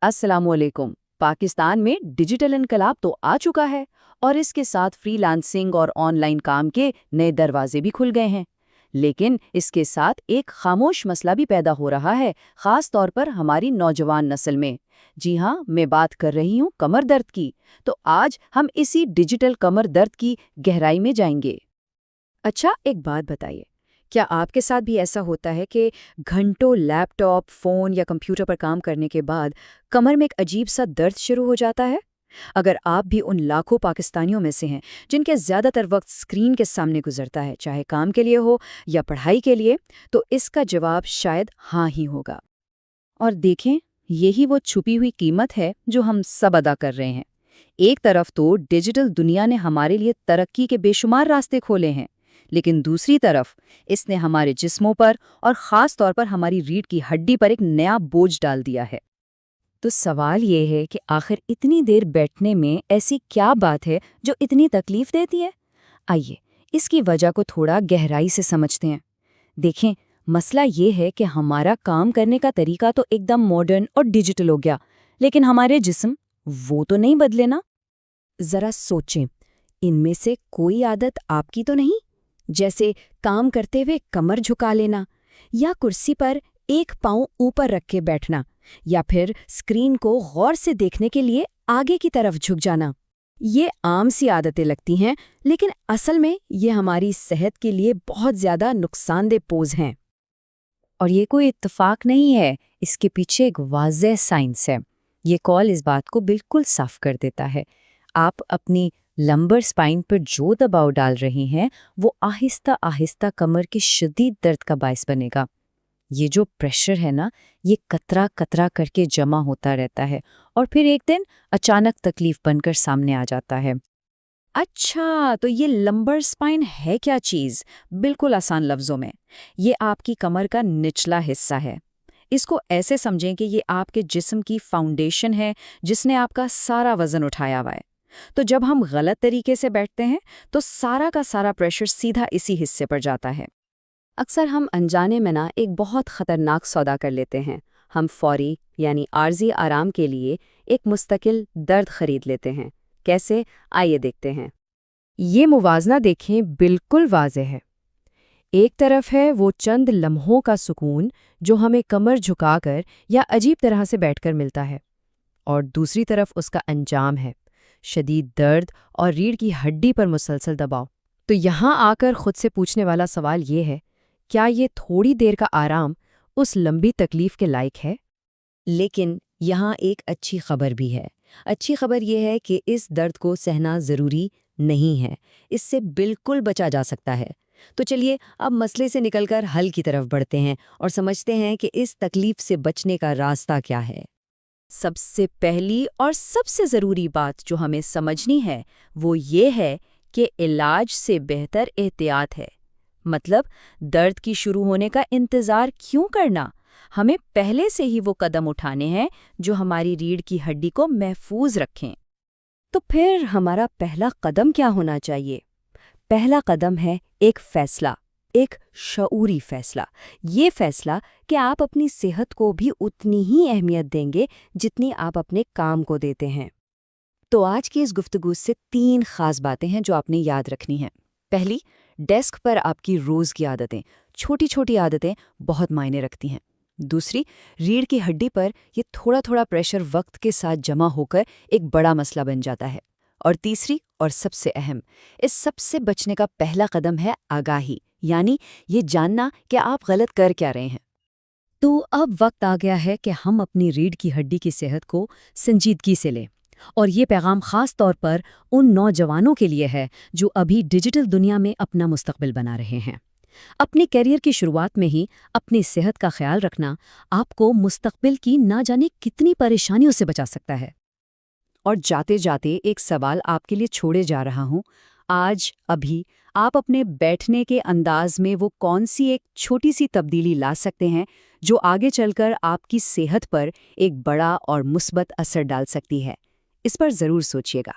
अस्सलाम वालेकुम। पाकिस्तान में डिजिटल इनकलाब तो आ चुका है और इसके साथ फ्रीलांसिंग और ऑनलाइन काम के नए दरवाजे भी खुल गए हैं। लेकिन इसके साथ एक खामोश मसला भी पैदा हो रहा है, खास तौर पर हमारी नौजवान नस्ल में। जी हाँ, मैं बात कर रही हूँ कमर दर्द की। तो आज हम इसी डिजिटल कमर दर्द की गहराई में जाएंगे। अच्छा, एक बात बताइए, क्या आपके साथ भी ऐसा होता है कि घंटों लैपटॉप, फ़ोन या कंप्यूटर पर काम करने के बाद कमर में एक अजीब सा दर्द शुरू हो जाता है? अगर आप भी उन लाखों पाकिस्तानियों में से हैं जिनके ज़्यादातर वक्त स्क्रीन के सामने गुजरता है, चाहे काम के लिए हो या पढ़ाई के लिए, तो इसका जवाब शायद हाँ ही होगा। और देखें, यही वो छुपी हुई कीमत है जो हम सब अदा कर रहे हैं। एक तरफ तो डिजिटल दुनिया ने हमारे लिए तरक्की के बेशुमार रास्ते खोले हैं, लेकिन दूसरी तरफ इसने हमारे जिस्मों पर और ख़ास तौर पर हमारी रीढ़ की हड्डी पर एक नया बोझ डाल दिया है। तो सवाल ये है कि आखिर इतनी देर बैठने में ऐसी क्या बात है जो इतनी तकलीफ देती है? आइए, इसकी वजह को थोड़ा गहराई से समझते हैं। देखें, मसला ये है कि हमारा काम करने का तरीका तो एकदम मॉडर्न और डिजिटल हो गया, लेकिन हमारे जिस्म वो तो नहीं बदले ना। जरा सोचें, इनमें से कोई आदत आपकी तो नहीं? जैसे काम करते हुए कमर झुका लेना, या कुर्सी पर एक पाँव ऊपर रख के बैठना, या फिर स्क्रीन को गौर से देखने के लिए आगे की तरफ झुक जाना। ये आम सी आदतें लगती हैं, लेकिन असल में ये हमारी सेहत के लिए बहुत ज़्यादा नुकसानदेह पोज हैं। और ये कोई इत्तेफाक नहीं है, इसके पीछे एक वाज़ेह साइंस है। ये कॉल इस बात को बिल्कुल साफ कर देता है। आप अपनी लंबर स्पाइन पर जो दबाव डाल रहे हैं, वो आहिस्ता आहिस्ता कमर के शदीद दर्द का बायस बनेगा। ये जो प्रेशर है ना, ये कतरा कतरा करके जमा होता रहता है और फिर एक दिन अचानक तकलीफ बनकर सामने आ जाता है। अच्छा, तो ये लंबर स्पाइन है क्या चीज़? बिल्कुल आसान लफ्ज़ों में, ये आपकी कमर का निचला हिस्सा है। इसको ऐसे समझें कि ये आपके जिस्म की फाउंडेशन है, जिसने आपका सारा वज़न उठाया हुआ है। तो जब हम गलत तरीके से बैठते हैं, तो सारा का सारा प्रेशर सीधा इसी हिस्से पर जाता है। अक्सर हम अनजाने में ना एक बहुत ख़तरनाक सौदा कर लेते हैं। हम फौरी यानी आर्जी आराम के लिए एक मुस्तकिल दर्द खरीद लेते हैं। कैसे? आइए देखते हैं। ये मुवाजना देखें, बिल्कुल वाज़ेह है। एक तरफ है वो चंद लम्हों का सुकून जो हमें कमर झुकाकर या अजीब तरह से बैठकर मिलता है, और दूसरी तरफ उसका अंजाम है, शदीद दर्द और रीढ़ की हड्डी पर मुसलसल दबाव। तो यहाँ आकर खुद से पूछने वाला सवाल ये है, क्या ये थोड़ी देर का आराम उस लंबी तकलीफ के लायक है? लेकिन यहाँ एक अच्छी खबर भी है। अच्छी खबर यह है कि इस दर्द को सहना ज़रूरी नहीं है, इससे बिल्कुल बचा जा सकता है। तो चलिए अब मसले से निकलकर हल की तरफ बढ़ते हैं और समझते हैं कि इस तकलीफ से बचने का रास्ता क्या है। सबसे पहली और सबसे ज़रूरी बात जो हमें समझनी है वो ये है कि इलाज से बेहतर एहतियात है। मतलब, दर्द की शुरू होने का इंतज़ार क्यों करना? हमें पहले से ही वो कदम उठाने हैं जो हमारी रीढ़ की हड्डी को महफूज रखें। तो फिर हमारा पहला कदम क्या होना चाहिए? पहला कदम है एक फैसला, एक शऊरी फैसला। ये फैसला कि आप अपनी सेहत को भी उतनी ही अहमियत देंगे जितनी आप अपने काम को देते हैं। तो आज की इस गुफ्तगू से 3 खास बातें हैं जो आपने याद रखनी हैं। पहली, डेस्क पर आपकी रोज़ की आदतें, छोटी छोटी आदतें बहुत मायने रखती हैं। दूसरी, रीढ़ की हड्डी पर ये थोड़ा थोड़ा प्रेशर वक्त के साथ जमा होकर एक बड़ा मसला बन जाता है। और तीसरी और सबसे अहम, इस सबसे बचने का पहला कदम है आगाही, यानी ये जानना कि आप गलत कर क्या रहे हैं। तो अब वक्त आ गया है कि हम अपनी रीढ़ की हड्डी की सेहत को संजीदगी से लें। और ये पैगाम खास तौर पर उन नौजवानों के लिए है जो अभी डिजिटल दुनिया में अपना मुस्तकबिल बना रहे हैं। अपने करियर की शुरुआत में ही अपनी सेहत का ख्याल रखना आपको मुस्तकबिल की ना जाने कितनी परेशानियों से बचा सकता है। और जाते जाते एक सवाल आपके लिए छोड़े जा रहा हूँ। आज अभी आप अपने बैठने के अंदाज में वो कौन सी एक छोटी सी तब्दीली ला सकते हैं जो आगे चलकर आपकी सेहत पर एक बड़ा और मुस्बत असर डाल सकती है? इस पर ज़रूर सोचिएगा।